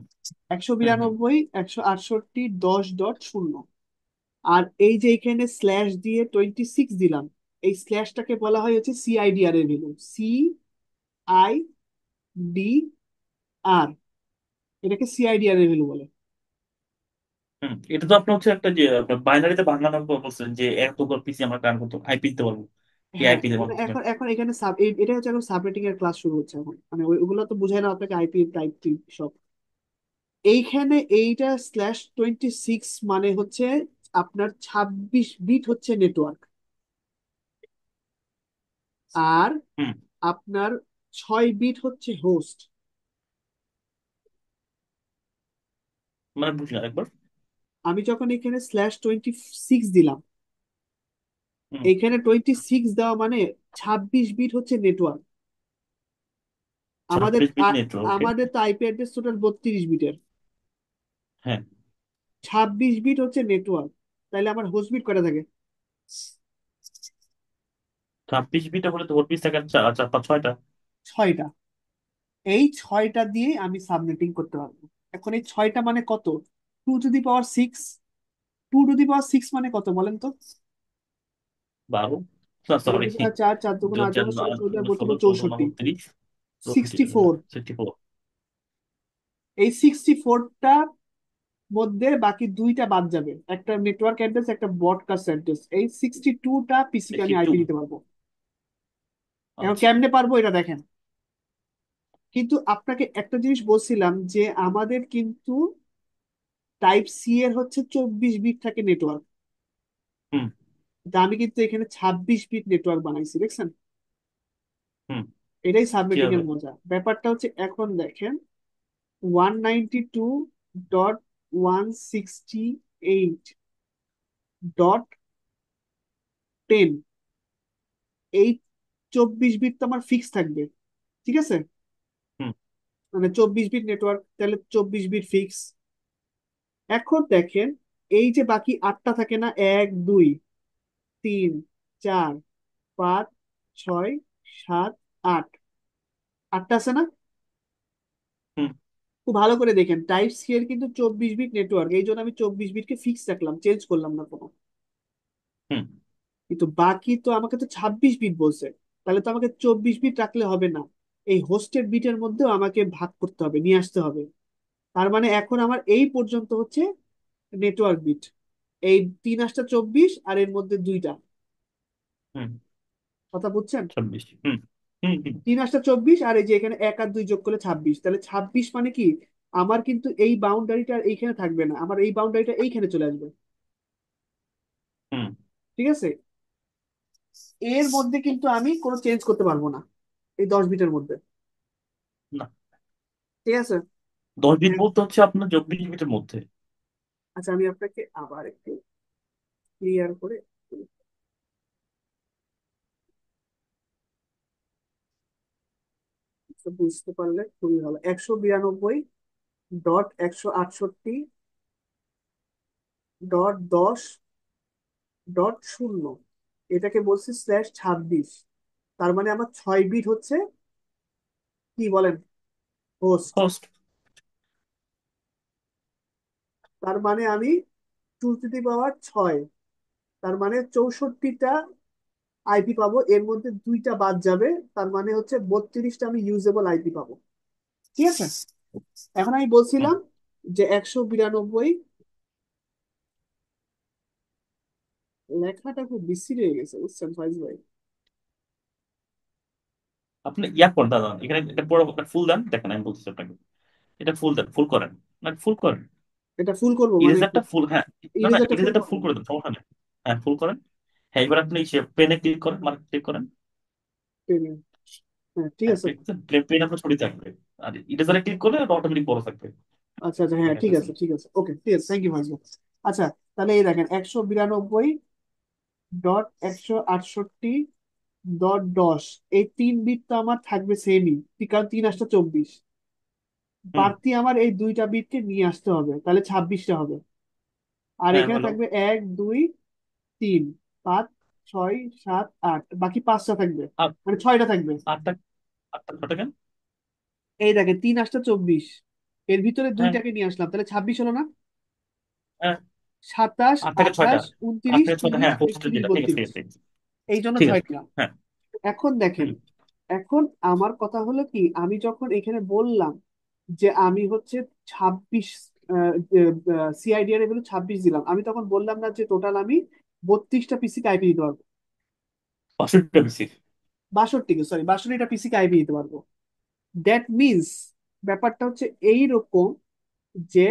একশো হুম। হুম। বিরানব্বই 168 10.0। আর এই যে এখানে স্ল্যাশ দিয়ে 26 দিলাম, এই স্ল্যাশটাকে বলা হয় হচ্ছে সিআইডিআর এর ভ্যালু, CIDR, এটাকে সিআইডিআর এর ভ্যালু বলে। হুম। এটা তো আপনার হচ্ছে একটা যে বাইনারিতে বাংলা বলছেন যে এত পিসি আমরা রান করতে আইপি দিতে পারবো, এই হ্যাঁ, আইপি দেওয়ার মানে মাধ্যমে। এখন এখন এখানে এটা হচ্ছে এখন সাবনেটিং এর ক্লাস শুরু হচ্ছে এখন, মানে ওইগুলো তো বুঝায় না আপনাকে, আইপি টাইপ সব। এইখানে এইটা /26 মানে হচ্ছে আপনার 26 বিট হচ্ছে নেটওয়ার্ক, আর হুম। আপনার 6 বিট হচ্ছে হোস্ট। মানে বুঝলেন একবার। আমি যখন এখানে /26 দিলাম, হুম। এখানে 26 দেওয়া মানে 26 বিট হচ্ছে নেটওয়ার্ক। আমাদের 26 বিট নেটওয়ার্ক, ওকে। আমাদের তো আইপি অ্যাড্রেস টোটাল 32 বিটের, হ্যাঁ। 26 বিট হচ্ছে নেটওয়ার্ক। তাহলে আমার হোস্ট বিট কয়টা থাকে? 26 বিট হলে তো ওর পিস থাকে চার চার পাঁচ ছয়টা। 6টা। এই 6টা দিয়ে আমি সাবনেটিং করতে পারবো। এখন এই 6টা মানে কত? 2 to the power 6। 2 to the পাওয়ার 6 মানে কত বলেন তো? 12, দুই সরি, দুগুণা চার, চার দুগুণা 8, 16, 14, 16, 32, 14, 64। 30, 64। 64। এই 64টা মধ্যে বাকি দুইটা বাদ যাবে, একটা নেটওয়ার্ক অ্যাড্রেস, একটা ব্রডকাস্ট অ্যাড্রেস। এই 62টা পিসি কে আমি 62। আইপি দিতে পারবো। এখন আচ্ছা। কেমনে পারবো এটা দেখেন। কিন্তু আপনাকে একটা জিনিস বলছিলাম যে আমাদের কিন্তু টাইপ C এর হচ্ছে 24 বিট থাকে নেটওয়ার্ক। হুম। আমি কিন্তু এখানে 26 বিট নেটওয়ার্ক বানাইছি, দেখছেন? হুম। এটাই কি সাবনেটিং হবে? এর মজা। ব্যাপারটা হচ্ছে এখন দেখেন, 192.168.10, এই 24 বিট তো আমার ফিক্স থাকবে। ঠিক আছে, হুম। মানে 24 বিট নেটওয়ার্ক, তাহলে 24 বিট ফিক্স। এখন দেখেন, এই যে বাকি 8টা থাকে না, 1, 2, 3, 4, 5, 6, 7, 8, 8টা আছে না? হুম। খুব ভালো করে দেখেন, টাইপ C এর কিন্তু 24 বিট নেটওয়ার্ক, এই জন্য আমি 24 বিটকে ফিক্স রাখলাম, চেঞ্জ করলাম না কোনো। হুম। কিন্তু বাকি তো আমাকে তো 26 বিট বলছে, তাহলে তো আমাকে 24 বিট রাখলে হবে না, এই হোস্টেড বিটের মধ্যেও আমাকে ভাগ করতে হবে, নিয়ে আসতে হবে। তার মানে এখন আমার এই পর্যন্ত হচ্ছে নেটওয়ার্ক বিট, এই 3 × 24 আর এর মধ্যে দুইটা। হুম। কথা বুঝছেন? 26। হুম। হুম। হুম। 3 × 24 আর এই যে এখানে 1 আর 2 যোগ করলে 26, তাহলে 26 মানে কি, আমার কিন্তু এই বাউন্ডারিটা এইখানে থাকবে না, আমার এই বাউন্ডারিটা এইখানে চলে আসবে। হুম। ঠিক আছে, এর মধ্যে কিন্তু আমি কোনো চেঞ্জ করতে পারবো না, এই 10 বিটের মধ্যে। না, ঠিক আছে। 10 বিট হ্যাঁ, বলতে হচ্ছে আপনার 24 বিটের মধ্যে। আচ্ছা আমি আপনাকে আবার একটু ক্লিয়ার করে বলি। তো বুঝতে পারলে খুবই ভালো। 192.168.10.0, এটাকে বলছি /26। তার মানে আমার 6 বিট হচ্ছে কি বলেন, হোস্ট। হোস্ট। তার মানে আমি 2 টু দি পাওয়ার 6, তার মানে 64টা আইপি পাবো, এর মধ্যে দুইটা বাদ যাবে, তার মানে হচ্ছে 32টা আমি ইউজেবল আইপি পাবো। ঠিক আছে, এখন আমি হুম। বলছিলাম যে 192, লেখাটা খুব বিশ্রী হয়ে গেছে বুঝছেন ফাইজ ভাই। আপনি ইয়া করেন দাদা, এখানে এটা পুরো ফুল দেন, দেখেন আমি বলতেছি আপনাকে। এটা ফুল দেন, ফুল করেন। না, ফুল করেন। এটা ফুল করবো মানে কি? ইরেজারটা ফুল, হ্যাঁ। না না, ইরেজারটা ফুল ইরেজারটা করবো? ফুল করে দেন, সমস্যা নেই। হ্যাঁ, ফুল করেন। হ্যাঁ, এবার আপনি পেনে ক্লিক করেন, মার্ক ক্লিক করেন। হ্যাঁ ঠিক হ্যাঁ, আছে। পেন আপনার ছড়িয়ে থাকবে। আর ইরেজারে ক্লিক করলে অটোমেটিক বড় থাকবে। আচ্ছা আচ্ছা, হ্যাঁ দেখা ঠিক যাচ্ছে আছে না? ঠিক আছে, ওকে ঠিক আছে, থ্যাংক ইউ ভাই। আচ্ছা, তাহলে এই দেখেন 192.168.10, এই 3 বিট তো আমার থাকবে সেমই, কারণ 3 × 24। হুম। বাড়তি আমার এই দুইটা বিটকে নিয়ে আসতে হবে, তাহলে 26টা হবে। আর হ্যাঁ এখানে হলো। থাকবে 1 2 3 5 6 7 8, বাকি 5টা থাকবে, আট। মানে 6টা থাকবে। আটটা। আটটা ছটা কেন? এই দেখে 3 8 24, এর ভিতরে হ্যাঁ। দুইটাকে নিয়ে আসলাম, তাহলে 26 হলো না? হ্যাঁ। 27 আট থেকে ছয়টা। 28 আট 29 থেকে ছয়টা, 30 হ্যাঁ হোস্টেল 31 যেটা, ঠিক আছে ঠিক 32, আছে ঠিক আছে। এই জন্য ঠিক আছে। 6টা। হ্যাঁ। এখন দেখেন, হুম। এখন আমার কথা হলো কি, আমি যখন এখানে বললাম যে আমি হচ্ছে 26, সিআইডিআর এর 26 দিলাম, আমি তখন বললাম না যে টোটাল আমি 32টা পিসিকে আইপি দিতে পারবো? 65টা বেশি। 62, সরি, 62টা পিসিকে আইপি দিতে পারবো। দ্যাট মিনস ব্যাপারটা হচ্ছে এইরকম যে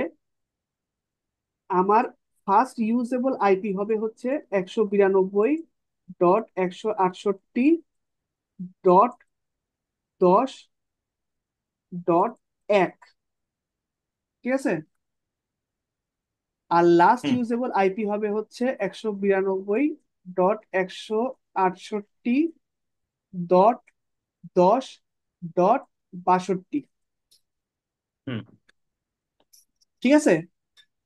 আমার ফার্স্ট ইউজেবল আইপি হবে হচ্ছে 192.168.10.1, ঠিক আছে? আর লাস্ট হুম। ইউজেবল আইপি হবে হচ্ছে 192.168.10.62, হুম। ঠিক আছে?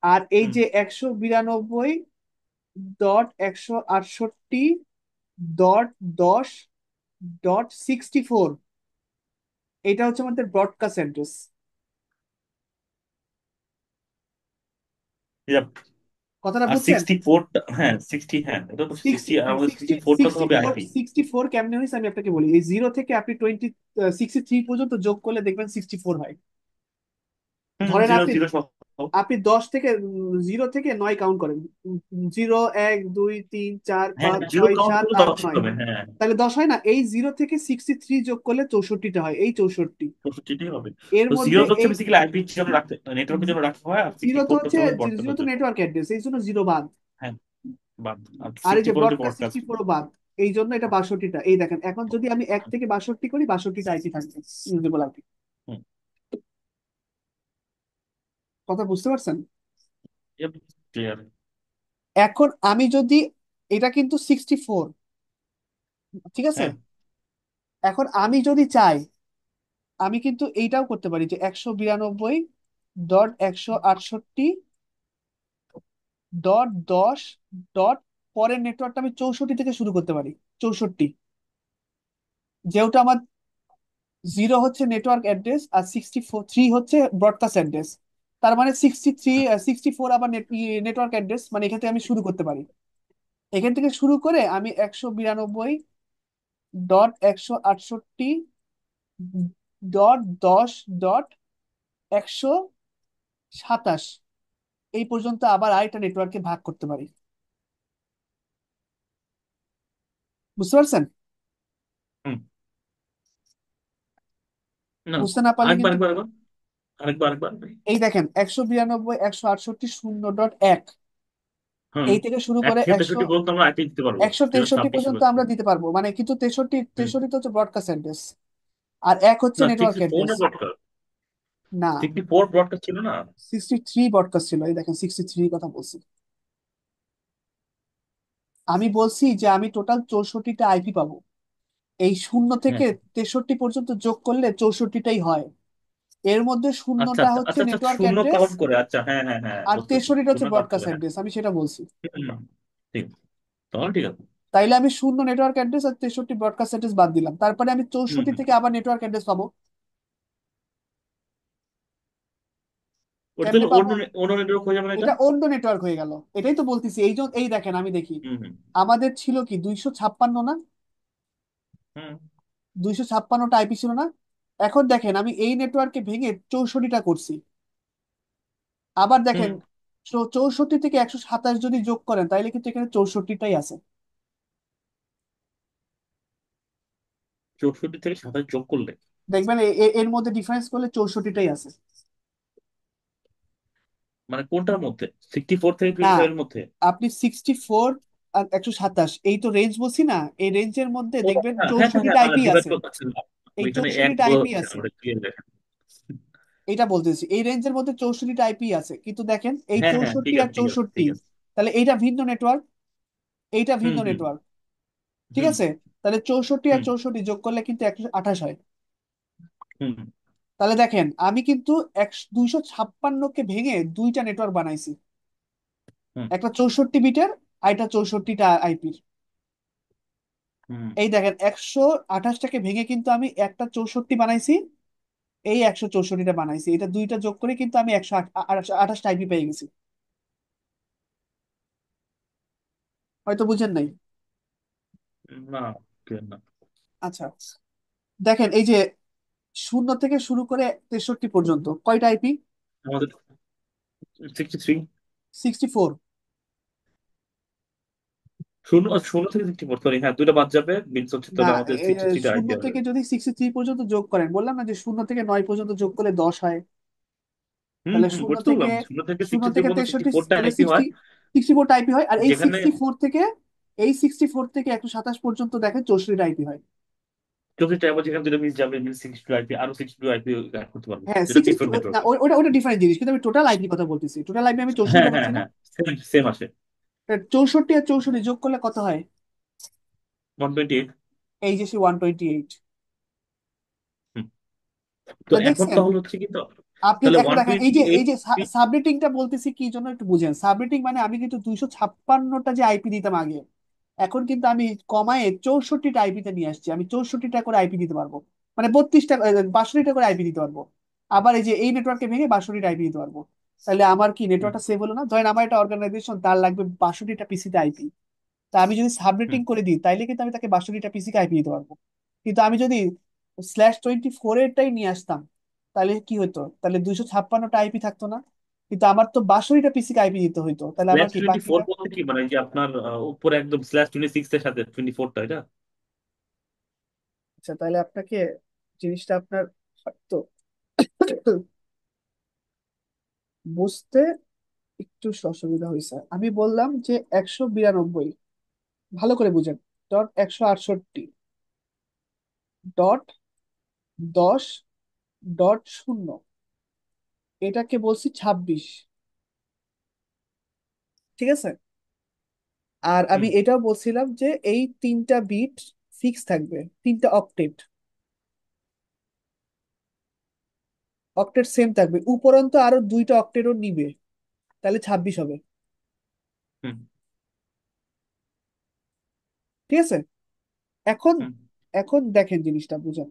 আর এই হুম। যে 192.168.10.64, এটা হচ্ছে আমাদের ব্রডকাস্ট অ্যাড্রেস। Yep. কথাটা আর বুঝছেন? 64টা, হ্যাঁ 60, হ্যাঁ এটা তো সিক্সটি 60, আর আমাদের সিক্সটি 64টা তো সিক্সটি হবে ফোর আইপি। 64 কেমনে হয়েছে আমি আপনাকে বলি, এই 0 থেকে আপনি 63 পর্যন্ত যোগ করলে দেখবেন 64 হয়। হুম, ধরেন জিরো আপনি জিরো সহ। আপনি 10 থেকে 0 থেকে 9 কাউন্ট করেন, 0 1 2 3 4 5 হ্যাঁ, জিরো 6 কাউন্ট 7 করলে 8 10 9 হবে, হ্যাঁ। তাহলে 10 হয় না? এই 0 থেকে 63 যোগ করলে 64টা হয়, এই 64। 64টাই হবে। এর তো জিরো মধ্যে হচ্ছে এই বেসিক্যালি আইপির জন্য রাখতে, নেটওয়ার্কের জন্য রাখা হয়, আর জিরো সিক্সটি তো ফোরটা হচ্ছে, হচ্ছে আমাদের জিরো ব্রডকাস্টের তো জন্য। নেটওয়ার্ক অ্যাড্রেস, এই জন্য 0 বাদ। হ্যাঁ। বাদ। আর আর এই সিক্সটি যে ফোর হচ্ছে ব্রডকাস্ট ব্রডকাস্ট। 64 বাদ, এই জন্য এটা 62টা। এই দেখেন, এখন যদি আমি 1 থেকে 62 করি, 62টা আইপি থাকবে ইউজেবল আইপি। হুম। কথা বুঝতে পারছেন? ক্লিয়ার। এখন আমি যদি, এটা কিন্তু 64, ঠিক আছে? হ্যাঁ। এখন আমি যদি চাই, আমি কিন্তু এইটাও করতে পারি যে 192.168.10. পরের নেটওয়ার্কটা আমি 64 থেকে শুরু করতে পারি। 64, যেহেতু আমার 0 হচ্ছে নেটওয়ার্ক অ্যাড্রেস আর 63 হচ্ছে ব্রডকাস্ট অ্যাড্রেস, তার মানে 63 64 আবার নেটওয়ার্ক অ্যাড্রেস, মানে এখান থেকে আমি শুরু করতে পারি। এখান থেকে শুরু করে আমি 192.168.10.127 এই পর্যন্ত আবার আরেকটা নেটওয়ার্কে ভাগ করতে পারি। বুঝতে পারছেন? হুম। না, বুঝতে না পারলে আরেকবার কিন্তু, আরেকবার আরেকবার আরেকবার আরেকবার। এই দেখেন 192.168.0.1, হুম। এই থেকে শুরু এক করে থেকে 100 63 পর্যন্ত আমরা আইপি দিতে পারবো, একশো যেটা তেষট্টি 26 পর্যন্ত হবে। আমরা দিতে পারবো, মানে কিন্তু তেষট্টি হুম। তেষট্টি হচ্ছে ব্রডকাস্ট অ্যাড্রেস, আর 1 হচ্ছে না, নেটওয়ার্ক 64 অ্যাড্রেস। না ব্রডকাস্ট। না, 64 ব্রডকাস্ট ছিল না। 63 ব্রডকাস্ট ছিল, এই দেখেন 63 কথা বলছি। আমি বলছি যে আমি টোটাল 64টা আইপি পাবো, এই 0 থেকে 63 পর্যন্ত যোগ করলে 64টাই হয়। এর মধ্যে আচ্ছা শূন্যটা আচ্ছা হচ্ছে আচ্ছা আচ্ছা, নেটওয়ার্ক শূন্য অ্যাড্রেস, কাউন্ট করে, আচ্ছা হ্যাঁ হ্যাঁ হ্যাঁ, আর বুঝতেছি, 63টা হচ্ছে শূন্য কাউন্ট ব্রডকাস্ট করে, হ্যাঁ। অ্যাড্রেস, আমি সেটা বলছি। হুম, ঠিক। তাহলে ঠিক আছে। তাইলে আমি 0 নেটওয়ার্ক অ্যাড্রেস আর 63 ব্রডকাস্ট অ্যাড্রেস বাদ দিলাম, তারপরে আমি হুম 64 হুম। থেকে আবার নেটওয়ার্ক অ্যাড্রেস পাবো। ওটা কেমনে তাহলে পাবো? অন্য অন্য নেটওয়ার্ক হয়ে যাবে না এটা? এটা অন্য নেটওয়ার্ক হয়ে গেল, এটাই তো বলতেছি। এই জন্য এই দেখেন, আমি দেখি হুম হুম। আমাদের ছিল কি 256 না, হুম। 256টা আইপি ছিল না? এখন দেখেন আমি এই নেটওয়ার্কে ভেঙে 64টা করছি। আবার হুম। দেখেন, 64 থেকে 127 যদি যোগ করেন তাহলে কিন্তু এখানে 64টাই আছে। 64 থেকে 27 যোগ করলে? দেখবেন এর মধ্যে ডিফারেন্স করলে 64টাই আছে। মানে কোনটার মধ্যে, 64 থেকে না, 57 এর মধ্যে? আপনি 64 আর 127, এই তো রেঞ্জ বলছি না, এই রেঞ্জের মধ্যে ও দেখবেন হ্যাঁ হ্যাঁ হ্যাঁ 64টা হ্যাঁ, আইপি ডিভাইড আছে। করতে পারছি না। এই ওইখানে এক 64টা বোঝা আইপি যাচ্ছে না, আছে, ওটা ক্লিয়ার দেখেন। এটা বলতেছি এই রেঞ্জের মধ্যে 64টা আইপি আছে, কিন্তু দেখেন এই হ্যাঁ হ্যাঁ, 64 ঠিক আর আছে ঠিক আছে 64, ঠিক আছে। তাহলে এইটা ভিন্ন নেটওয়ার্ক, এইটা হুম ভিন্ন হুম নেটওয়ার্ক, ঠিক হুম আছে? তাহলে 64 আর হুম 64 যোগ করলে কিন্তু 128 হয়। হুম। তাহলে দেখেন আমি কিন্তু 256 কে ভেঙে দুইটা নেটওয়ার্ক বানাইছি, হুম একটা 64 বিটের আর একটা 64টা আইপির। হুম এই দেখেন 128টাকে ভেঙে কিন্তু আমি একটা 64 বানাইছি, এই 164টা বানাইছি, এটা দুইটা যোগ করে কিন্তু আমি 128টা আইপি পেয়ে গেছি। হয়তো বুঝেন নাই। না, clear না। আচ্ছা, দেখেন এই যে 0 থেকে শুরু করে 63 পর্যন্ত কয়টা আইপি? আমাদের 63। 64। শূন্য শূন্য থেকে 64, সরি, হ্যাঁ দুইটা বাদ যাবে, মিনস হচ্ছে না, তাহলে আমাদের 63টা শূন্য আইপি হবে। থেকে যদি 63 পর্যন্ত যোগ করেন, বললাম না যে 0 থেকে 9 পর্যন্ত যোগ করলে 10 হয়। হুম তাহলে হুম, শূন্য ওটা তো থেকে বললাম, শূন্য থেকে শূন্য 63 থেকে পর্যন্ত 63, 64টা তাহলে আইপি হয়। 64 আইপি হয়। আর যেখানে 64 থেকে 127 পর্যন্ত দেখেন 64 আইপি হয়। 64টা আবার যেখানে দুটো মিস যাবে, মিনস 62 আইপি, আরো 62 আইপি অ্যাড করতে পারবো, হ্যাঁ যেটা 60, ডিফারেন্ট না নেটওয়ার্কে। ওটা ওটা ডিফারেন্ট জিনিস, কিন্তু আমি টোটাল আইপি কথা বলতেছি, টোটাল আইপি আমি 64 হ্যাঁ হ্যাঁ বলছি না। হ্যাঁ, সেম সেম আসে। 64 আর 64 যোগ করলে কত হয়? 128। এই যে 128। তো তা এখন দেখছেন, তাহলে হচ্ছে কি তো, আপনি তাহলে এখন ওয়ান দেখেন এই টোয়েন্টি যে এইট সাবনেটিংটা বলতেছি কি জন্য একটু বুঝেন। সাবনেটিং মানে আমি কিন্তু 256টা যে আইপি দিতাম আগে, এখন কিন্তু আমি কমায় 64টা আইপিতে নিয়ে আসছি। আমি 64টা করে আইপি দিতে পারবো, মানে 32টা 62টা করে আইপি দিতে পারবো। আবার এই যে এই নেটওয়ার্কে ভেঙে 62টা আইপি দিতে পারবো। তাহলে আমার কি নেটওয়ার্কটা সেভ হলো না? ধরেন আমার একটা অর্গানাইজেশন, তার লাগবে 62টা পিসিতে আইপি। তা আমি যদি সাবনেটিং করে দিই তাইলে কিন্তু আমি তাকে 62টা পিসিকে আইপি দিতে পারবো। কিন্তু আমি যদি /24 এরটাই নিয়ে আসতাম, তাহলে কি হতো? তাহলে 256টা আইপি থাকতো না, কিন্তু আমার তো 62টা পিসিকে আইপি দিতে হইতো, তাহলে আমার স্ল্যাশ কি 24 বাকিটা। বলতে কি মানে যে আপনার উপরে একদম /26 এর সাথে 24টা, এটা? আচ্ছা, তাহলে আপনাকে জিনিসটা আপনার হয়তো বুঝতে একটু অসুবিধা হয়েছে। আমি বললাম যে 192, ভালো করে বুঝেন, .168.10.0, এটাকে বলছি 26। ঠিক আছে। আর আমি হুম এটাও বলছিলাম যে এই তিনটা বিট ফিক্স থাকবে, তিনটা অক্টেট, অক্টেট সেম থাকবে, উপরন্ত আরো দুইটা অক্টেটও নিবে, তাহলে 26 হবে। হুম ঠিক আছে। এখন হুম এখন দেখেন জিনিসটা বুঝেন।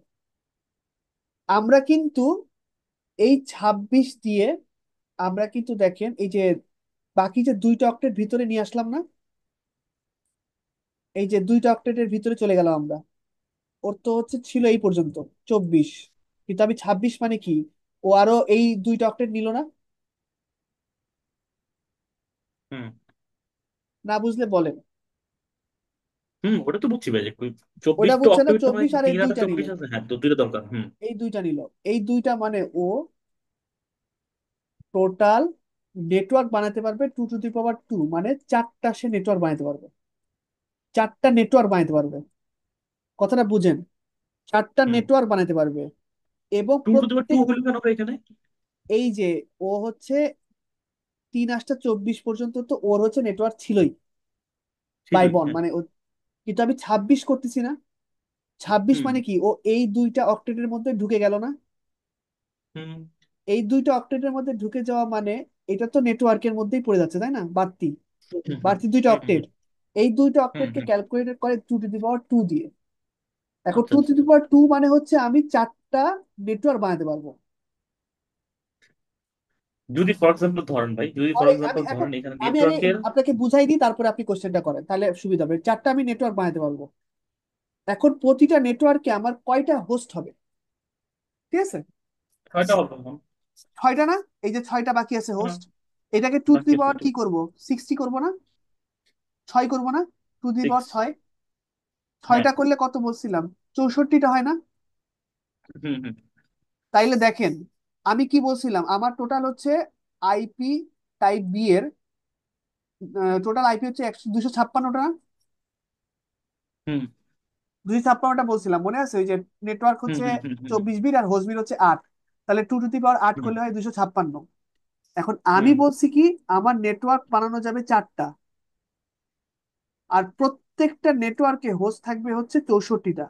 আমরা কিন্তু এই 26 দিয়ে আমরা কিন্তু দেখেন এই যে বাকি যে দুইটা অক্টেট ভিতরে নিয়ে আসলাম না, এই যে দুইটা অক্টেটের ভিতরে চলে গেলাম আমরা, ওর তো হচ্ছে ছিল এই পর্যন্ত 24, কিন্তু আমি 26 মানে কি, ও আরো এই দুইটা অক্টেট নিল না? হুম না বুঝলে বলেন। হুম, ওটা তো বুঝছি ভাই যে ওটা 24 তো বুঝছে না, অক্টোবর, তো মানে 24 আর এই তিন হাতে দুইটা নিল, 24 আছে, হ্যাঁ তো দুইটা দরকার। হুম এই দুইটা নিল, এই দুইটা মানে ও টোটাল নেটওয়ার্ক বানাতে পারবে 2 টু দি পাওয়ার 2, মানে চারটা সে নেটওয়ার্ক বানাতে পারবে, চারটা নেটওয়ার্ক বানাতে পারবে। কথাটা বুঝেন, চারটা হুম। নেটওয়ার্ক বানাতে পারবে। এবং 2 টু দি পাওয়ার 2 প্রত্যেক, হলো কেন ভাই এখানে? এই যে ও হচ্ছে 3 8 24 পর্যন্ত তো ওর হচ্ছে নেটওয়ার্ক ছিলই বাই ছিলই, বন, হ্যাঁ। মানে ও, কিন্তু আমি 26 করতেছি না। 26 হুম মানে কি, ও এই দুইটা অক্টেটের মধ্যে ঢুকে গেল না? হুম এই দুইটা অক্টেটের মধ্যে ঢুকে যাওয়া মানে এটা তো নেটওয়ার্কের মধ্যেই পড়ে যাচ্ছে, তাই না? বাড়তি হুম হুম বাড়তি দুইটা হুম হুম অক্টেট, এই দুইটা হুম অক্টেটকে হুম। ক্যালকুলেট করে 2 টু দি পাওয়ার 2 দিয়ে। এখন আচ্ছা টু টু আচ্ছা। দি পাওয়ার টু মানে হচ্ছে আমি চারটা নেটওয়ার্ক বানাতে পারবো। যদি ফর এক্সাম্পল ধরেন ভাই, যদি ফর পরে আমি এক্সাম্পল এখন ধরেন এখানে আমি আগে নেটওয়ার্কের। আপনাকে বুঝাই দিই, তারপরে আপনি কোশ্চেনটা করেন, তাহলে সুবিধা হবে। চারটা আমি নেটওয়ার্ক বানাতে পারবো। এখন প্রতিটা নেটওয়ার্কে আমার কয়টা হোস্ট হবে? ঠিক আছে, ছয়টা হবে এখন। 6টা না? এই যে 6টা বাকি আছে হ্যাঁ, হোস্ট, এটাকে টু টু বাকি দি আছে পাওয়ার তো কি করব? 60 করব না? 6 করব না? টু টু দি পাওয়ার 6। 6, হ্যাঁ। 6টা করলে কত বলছিলাম? 64টা হয় না? হুম হুম তাইলে দেখেন আমি কি বলছিলাম, আমার টোটাল হচ্ছে আইপি টাইপ বি এর টোটাল আইপি হচ্ছে 256টা না? হুম 256টা বলছিলাম, মনে আছে? ওই যে নেটওয়ার্ক হুম হচ্ছে হুম হুম হুম 24 বিট আর হোস্ট বিট হচ্ছে 8, তাহলে 2 টু দি পাওয়ার 8 হুম করলে হয় 256। এখন আমি হুম বলছি কি, আমার নেটওয়ার্ক বানানো যাবে চারটা, আর প্রত্যেকটা নেটওয়ার্কে হোস্ট থাকবে হচ্ছে 64টা।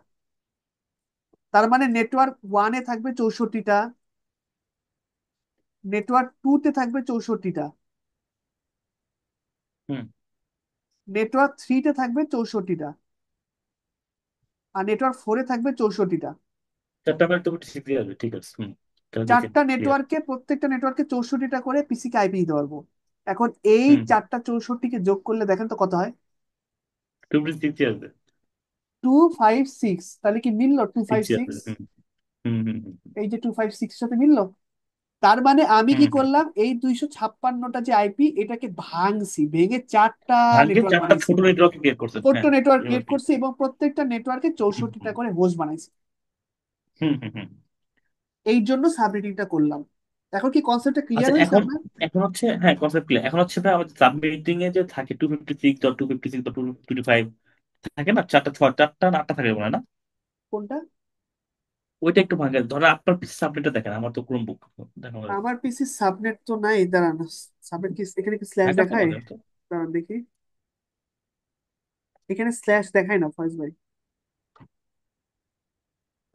তার মানে নেটওয়ার্ক ওয়ানে থাকবে 64টা, নেটওয়ার্ক টু তে থাকবে 64টা, হুম। নেটওয়ার্ক থ্রিতে থাকবে 64টা, আর নেটওয়ার্ক ফোরে থাকবে 64টা। চারটা মিনিট তো শিখতে হবে, ঠিক আছে। হুম। তাহলে দেখেন চারটা ক্লিয়ার। নেটওয়ার্কে, প্রত্যেকটা নেটওয়ার্কে 64টা করে পিসিকে আইপি দিতে পারবো। এখন এই হুম হুম। চারটা 64কে যোগ করলে দেখেন তো কত হয়। 260 আসবে। 256, তাহলে কি মিললো টু ফাইভ 60 আসবে। সিক্স হুম হুম হুম হুম এই যে 256 সাথে মিললো। তার মানে আমি হুম কি হুম। করলাম, এই 256টা যে আইপি এটাকে ভাঙছি, ভেঙে চারটা ভাগ্যে নেটওয়ার্ক চারটা বানাইছি, ছোট নেটওয়ার্ক ক্রিয়েট করছেন, ছোট্ট হ্যাঁ। নেটওয়ার্ক এবার ক্রিয়েট কি? করছি এবং প্রত্যেকটা নেটওয়ার্কে হুম 64টা হুম করে হোস্ট বানাইছি। হুম হুম হুম। এই জন্য সাবনেটিংটা করলাম। এখন কি কনসেপ্টটা ক্লিয়ার আচ্ছা হয়েছে এখন, আপনার? এখন হচ্ছে হ্যাঁ কনসেপ্ট ক্লিয়ার। এখন হচ্ছে ভাই আমাদের সাবমিটিং এ যে থাকে 256.256.255 থাকে না, চারটা ছয় চারটা না আটটা থাকে মনে হয় না? কোনটা? ওইটা একটু ভাঙে ধরো, আপনার সাবমিটটা দেখেন, আমার তো ক্রোমবুক দেখো। আমার পিসি সাবনেট তো নাই, দাঁড়ান। সাবনেট কি এখানে কি স্ল্যাশ থাকে তো দেখায়? আমাদের তো। দাঁড়ান দেখি, এখানে স্ল্যাশ দেখায় না ফয়েজ ভাই।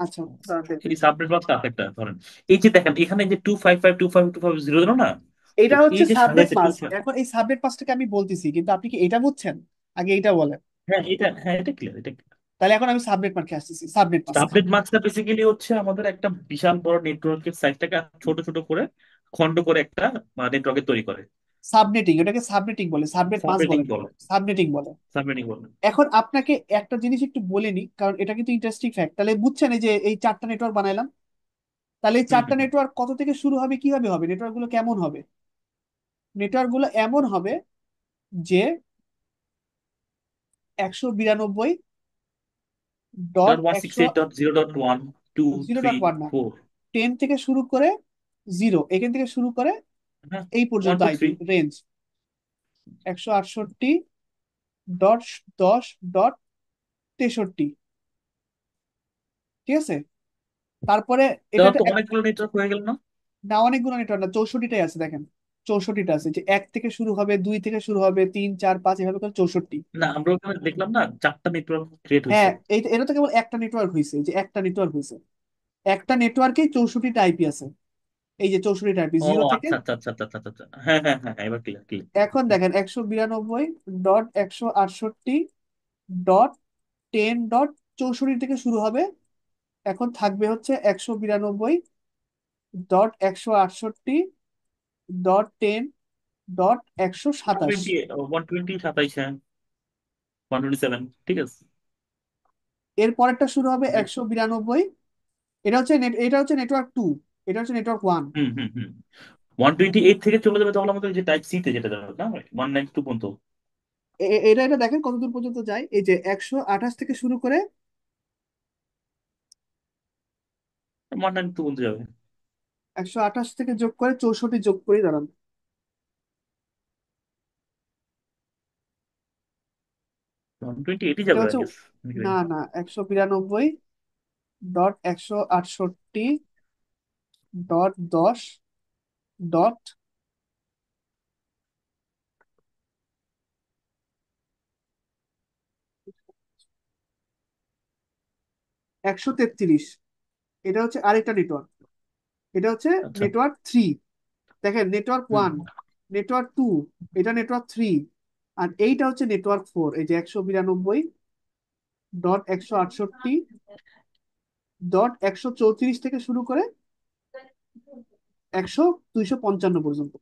আচ্ছা, দাঁড়ান দেখি। এই সাবনেট বক্স আছে একটা ধরেন, এই যে দেখেন এখানে যে 255.255.250 দিলো না, তো এটা হচ্ছে এই যে সাবনেট সাজাইছে টু। মাস্ক। এখন এই সাবনেট মাস্কটাকে আমি বলতেছি, কিন্তু আপনি কি এটা বুঝছেন? আগে এটা বলেন। হ্যাঁ এটা, হ্যাঁ এটা ক্লিয়ার, এটা। তাহলে এখন আমি সাবনেট মার্কে আসতেছি, সাবনেট মাস্ক। সাবনেট মাস্কটা বেসিক্যালি হচ্ছে আমাদের একটা বিশাল বড় নেটওয়ার্কের সাইজটাকে ছোট ছোট করে খন্ড করে একটা নেটওয়ার্কে তৈরি করে। সাবনেটিং, এটাকে সাবনেটিং বলে, সাবনেট মাস্ক সাবনেটিং বলে না, বলে। সাবনেটিং বলে। সাবনেটিং বলে। এখন আপনাকে একটা জিনিস একটু বলে নি, কারণ এটা কিন্তু ইন্টারেস্টিং ফ্যাক্ট। তাহলে বুঝছেন এই যে এই চারটা নেটওয়ার্ক বানাইলাম, তাহলে এই হুম চারটা হুম হুম। নেটওয়ার্ক কত থেকে শুরু হবে, কিভাবে হবে, নেটওয়ার্ক গুলো কেমন হবে? নেটওয়ার্ক গুলো এমন হবে যে 192 ডট ডট ওয়ান সিক্স একশো eight dot zero dot one two zero three dot one না, ফোর 10 থেকে শুরু করে জিরো, এখান থেকে শুরু করে হ্যাঁ, এই ওয়ান পর্যন্ত টু থ্রি। IP range 168.10.63। ঠিক আছে? তারপরে তাহলে এটাতে তো অনেকগুলো নেটওয়ার্ক হয়ে গেল না? না, অনেকগুলো নেটওয়ার্ক না, 64টাই আছে দেখেন। 64টা আছে, যে এক থেকে শুরু হবে, দুই থেকে শুরু হবে, তিন চার পাঁচ এভাবে করে 64। না আমরা ওখানে দেখলাম না চারটা নেটওয়ার্ক ক্রিয়েট হয়েছে। হ্যাঁ, এটা তো কেবল একটা নেটওয়ার্ক হয়েছে, যে একটা নেটওয়ার্ক হয়েছে, একটা নেটওয়ার্কেই 64টা আইপি আছে। এই যে 64টা আইপি ও জিরো থেকে। আচ্ছা আচ্ছা আচ্ছা আচ্ছা আচ্ছা আচ্ছা। হ্যাঁ হ্যাঁ হ্যাঁ হ্যাঁ, এবার ক্লিয়ার ক্লিয়ার। এখন দেখেন 192.168.10. থেকে শুরু হবে, এখন থাকবে হচ্ছে 192.168.10.127। 120 27, হ্যাঁ 127, ঠিক আছে। এর পরেরটা শুরু হবে 192। এটা হচ্ছে নেটওয়ার্ক টু, এটা হচ্ছে নেটওয়ার্ক ওয়ান। হুম হুম হুম। 128 থেকে চলে যাবে তখন আমাদের যে টাইপ সি তে যেটা যাবে না, 192 পর্যন্ত। এটা দেখেন কত দূর পর্যন্ত যায়, এই যে 128 থেকে শুরু করে 192 পর্যন্ত যাবে। 128 থেকে যোগ করে 64 যোগ করে দাঁড়ান। 128 এটা যাবে আই হচ্ছে, গেস। না না, 192.168.10. 133। এটা হচ্ছে আরেকটা নেটওয়ার্ক, এটা হচ্ছে আচ্ছা। Network three. দেখেন নেটওয়ার্ক হুম ওয়ান, নেটওয়ার্ক টু, এটা নেটওয়ার্ক থ্রি, আর এইটা হচ্ছে নেটওয়ার্ক ফোর। এই যে 192.168.134 থেকে শুরু করে 255 পর্যন্ত।